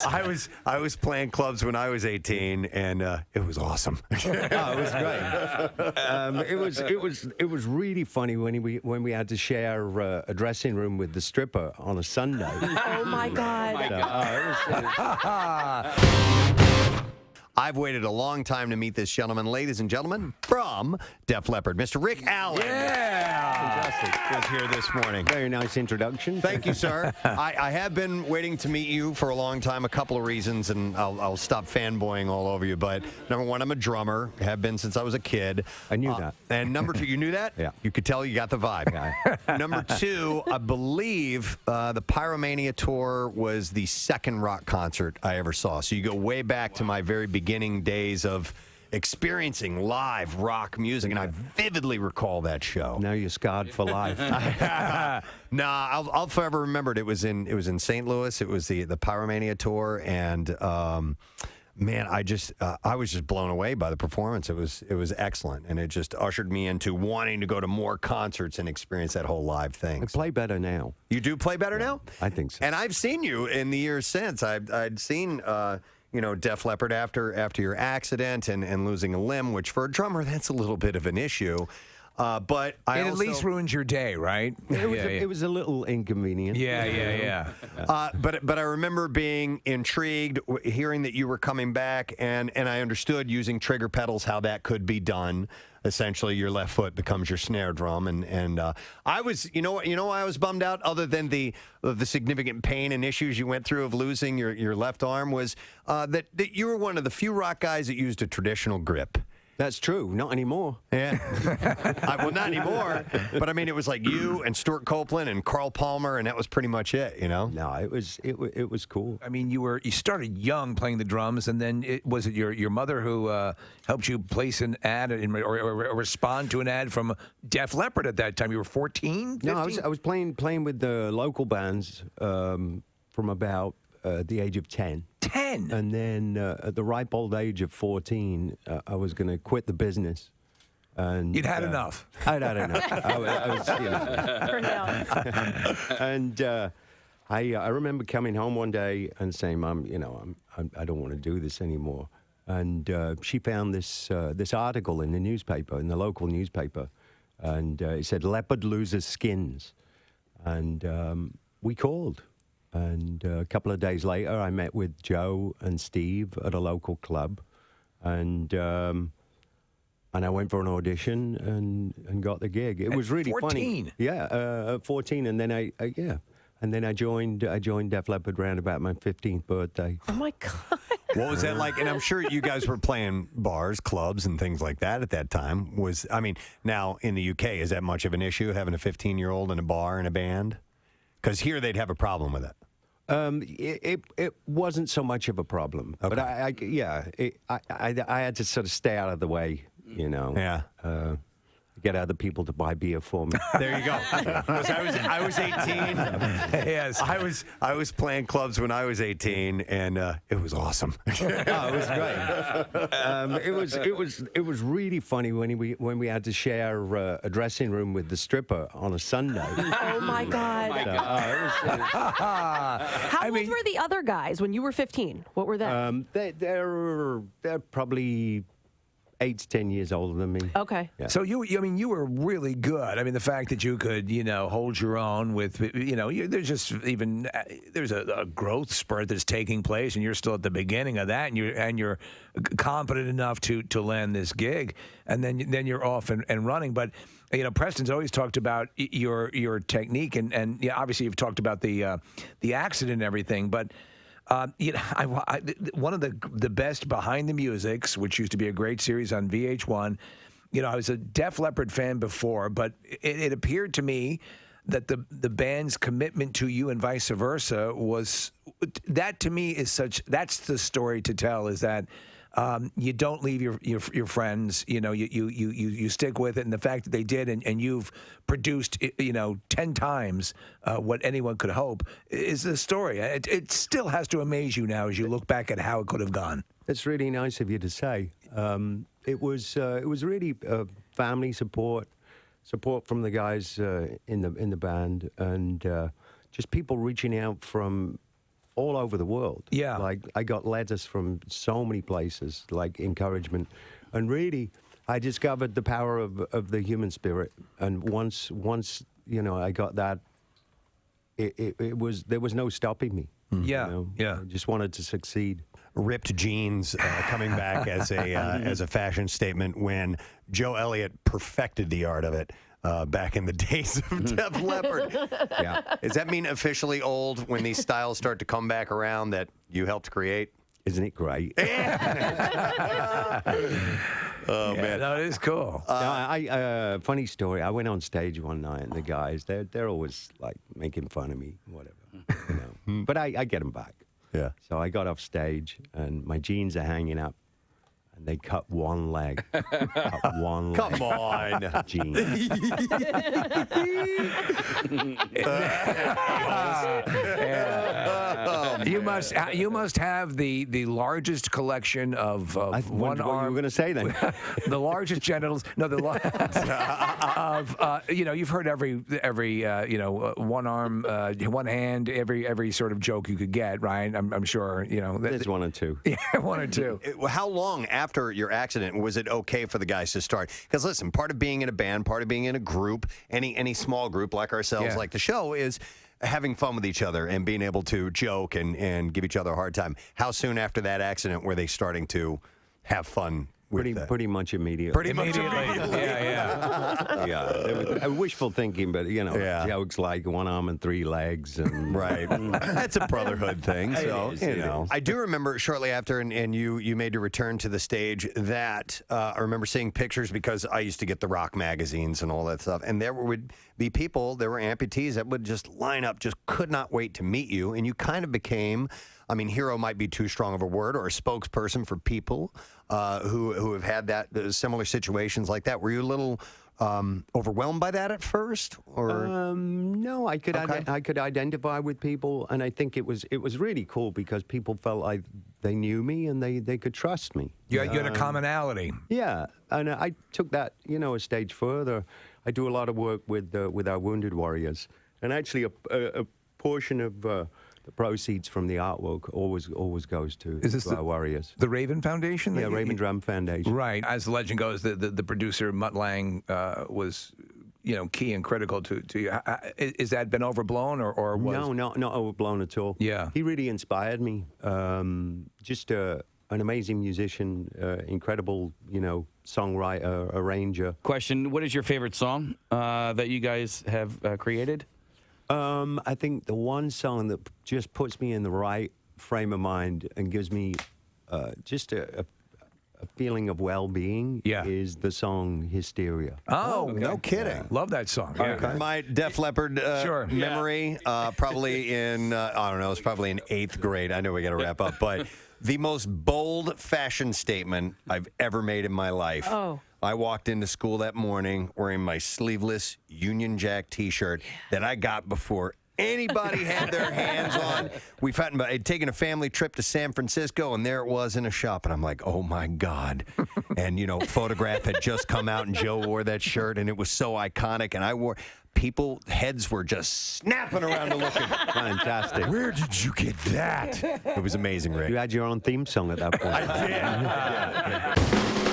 I was playing clubs when I was 18, and it was awesome. Oh, it was great. It was really funny when we had to share a dressing room with the stripper on a Sunday. Oh my God! I've waited a long time to meet this gentleman, ladies and gentlemen, from Def Leppard, Mr. Rick Allen. Yeah, fantastic. Was here this morning. Very nice introduction. Thank you, sir. I have been waiting to meet you for a long time, a couple of reasons, and I'll stop fanboying all over you. But number one, I'm a drummer, have been since I was a kid. I knew that. And number two, you knew that? Yeah. You could tell you got the vibe. Yeah. Number two, I believe the Pyromania tour was the second rock concert I ever saw. So you go way back to my very beginning days of experiencing live rock music, and I vividly recall that show. Now you're scarred for life. Nah, I'll forever remember it. It was in St. Louis. It was the Pyromania tour, and man, I was just blown away by the performance. It was excellent, and it just ushered me into wanting to go to more concerts and experience that whole live thing. I play better now. You do play better now? I think so. And I've seen you in the years since. I'd seen Def Leppard after your accident and losing a limb, which for a drummer, that's a little bit of an issue. But it at least ruins your day, right? It was a little inconvenient. Yeah. But I remember being intrigued, hearing that you were coming back, and I understood using trigger pedals how that could be done. Essentially, your left foot becomes your snare drum, and I was, why I was bummed out, other than the significant pain and issues you went through of losing your left arm, was that you were one of the few rock guys that used a traditional grip. That's true. Not anymore. Yeah. Well, not anymore. But I mean, it was like you and Stuart Copeland and Carl Palmer, and that was pretty much it. No, it was cool. I mean, you started young playing the drums, and then was it your mother who helped you place an ad or respond to an ad from Def Leppard at that time? You were 14? 15? No, I was playing with the local bands from about the age of 10. 10? And then at the ripe old age of 14, I was going to quit the business. And you'd had enough. I'd had enough. I was, For now. And I remember coming home one day and saying, "Mom, I don't want to do this anymore." And she found this article in the newspaper, in the local newspaper, and it said Leopard loses skins, and we called. And a couple of days later, I met with Joe and Steve at a local club, and I went for an audition and got the gig. It was really 14. funny. Yeah, at 14, and then I joined Def Leppard around about my 15th birthday. Oh my God. What was that like? And I'm sure you guys were playing bars, clubs, and things like that at that time. Now in the UK, is that much of an issue, having a 15-year-old in a bar and a band? Because here they'd have a problem with it. It wasn't so much of a problem, Okay. but I had to sort of stay out of the way, Yeah. Get other people to buy beer for me. There you go. I was 18. Yes. I was playing clubs when I was 18, and it was awesome. Oh, it was great. It was really funny when we had to share a dressing room with the stripper on a Sunday. Oh my God! How old were the other guys when you were 15? What were they? They're probably 8 to 10 years older than me. Okay. Yeah. So you were really good. I mean, the fact that you could, hold your own with, there's a growth spurt that's taking place, and you're still at the beginning of that, and you're confident enough to land this gig, and then you're off and running. But Preston's always talked about your technique, and obviously you've talked about the accident and everything, but. One of the best Behind the Musics, which used to be a great series on VH1. I was a Def Leppard fan before, but it appeared to me that the band's commitment to you and vice versa was that to me is that's the story to tell, is that you don't leave your friends. You stick with it, and the fact that they did, and you've produced 10 times what anyone could hope is the story. It still has to amaze you now as you look back at how it could have gone. It's really nice of you to say. It was really family support from the guys in the band, and just people reaching out from all over the world. Yeah. Like, I got letters from so many places, like encouragement. And really, I discovered the power of the human spirit. And once you know, I got that, there was no stopping me. Yeah, You know? yeah. I just wanted to succeed. Ripped jeans coming back as a fashion statement when Joe Elliott perfected the art of it back in the days of Def Leppard. Yeah. Does that mean officially old when these styles start to come back around that you helped create? Isn't it great? Oh, man. No, it is cool. No, funny story. I went on stage one night, and the guys, they're always like making fun of me, whatever. You know. But I get them back. Yeah. So I got off stage, and my jeans are hanging up, and they cut one leg. Cut one leg. Come on. Jeans. You must have the largest collection of What one you arm. were going to say then? The largest genitals. No, of you know, you've heard every you know, one arm, one hand, every sort of joke you could get, right? I'm sure, you know. There's one or two. Yeah, one or two. How long after your accident was it okay for the guys to start? Because listen, part of being in a band, part of being in a group, any small group like ourselves, Yeah. like the show, is having fun with each other and being able to joke and give each other a hard time. How soon after that accident were they starting to have fun with that? Pretty much immediately. Pretty much Immediately. Yeah. Yeah, it was wishful thinking, but you know, Yeah. jokes like one arm and three legs, and Right. That's a brotherhood thing. So, is, you it know. is. I do remember shortly after, and you made your return to the stage, that I remember seeing pictures because I used to get the rock magazines and all that stuff. And there would be people, there were amputees that would just line up, just could not wait to meet you. And you kind of became, I mean, hero might be too strong of a word, or a spokesperson for people who have had similar situations like that. Were you a little overwhelmed by that at first, or no, I could Okay. I could identify with people, and I think it was really cool because people felt like they knew me and they could trust me. You had a commonality. Yeah, and I took that, you know, a stage further. I do a lot of work with our wounded warriors, and actually a portion of the proceeds from the artwork always goes to our warriors. The Raven Foundation? Yeah, Raven Drum Foundation. Right. As the legend goes, the producer, Mutt Lang, was, you know, key and critical to you. Is that been overblown, or was... No, not overblown at all. Yeah. He really inspired me. Just an amazing musician, incredible, you know, songwriter, arranger. Question: what is your favorite song that you guys have created? I think the one song that just puts me in the right frame of mind and gives me just a feeling of well-being is the song Hysteria. Oh, no kidding. Love that song. Yeah. My Def Leppard Sure. memory, probably in, I don't know, it's probably in 8th grade. I know we got to wrap up, but the most bold fashion statement I've ever made in my life. Oh. I walked into school that morning wearing my sleeveless Union Jack T-shirt that I got before anybody had their hands on. I'd taken a family trip to San Francisco, and there it was in a shop, and I'm like, oh my God. And, you know, Photograph had just come out, and Joe wore that shirt, and it was so iconic, and heads were just snapping around to look at. Fantastic. Where did you get that? It was amazing, Rick. You had your own theme song at that point. I did.